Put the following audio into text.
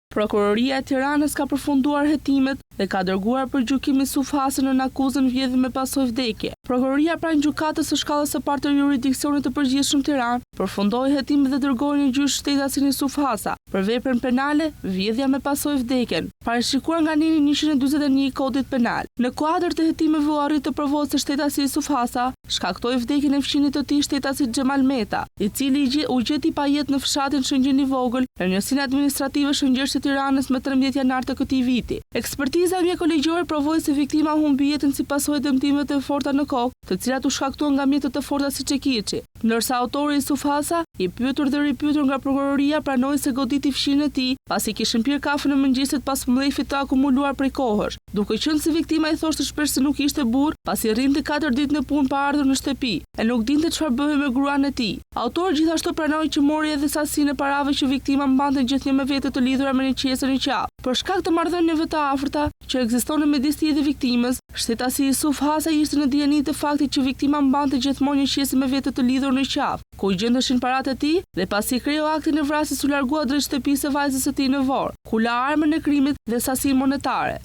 Prokuroria e Tiranës ka përfunduar hetimet dhe ka dërguar për gjykim Yusuf Hasan në akuzën vjedhje me pasojë vdekje. Prokuroria pranë gjykatës së shkallës së parë të jurisdiksionit të përgjithshëm Tiranë përfundoi hetimet dhe dërgoi në gjyq shtetasin Yusuf Hasa për veprën penale vjedhja me pasojë vdekjen, parashikuar nga neni 141 i Kodit Penal. Në kuadër të hetimeve u arrit të provohet se shtetasi Yusuf Hasa shkaktoi vdekjen e fëmijët të tij shtetasit Xhemal Meta, i cili u gjeti pa jetë në fshatin Shëngjin i Vogël, në njësinë administrative Shëngjësh të Tiranës me 13 janar të këtij viti. Ekspertiza mjekologjore provoi se viktima humbi jetën si pasojë dëmtimeve të forta në kokë, të cilat u shkaktuan nga mjetët të forta si çekiçi. Ndërsa autori Yusuf Hasa, i pyetur dhe ripyetur nga prokuroria, pranoi se goditi fshinë e tij pasi kishin pirë kafe në mëngjeset pas mllëfit të akumuluar prej kohësh, duke qenë se viktima i thoshte shpesh se nuk ishte burr, pasi rrinte 4 ditë në punë pa ardhur në shtëpi e nuk dinte çfarë bëhej me gruan e tij. Autori gjithashtu pranoi që mori edhe sasinë e parave që viktima mbante gjithnjë me vete të lidhura me një qesër një qafë. Për shkak të marrëdhënieve të afërta që ekzistonin midis tij dhe viktimës, shtetasi Yusuf Hasa ishte në dijeni të faktit që viktima mbante gjithmonë një qesë me vete të lidhur në qafë, ku i gjendeshin paratë e tij dhe pasi krijoi aktin e vrasjes u largua drejt shtëpisë së vajzës së tij në Vorë, ku la armën e krimit dhe sasinë monetare.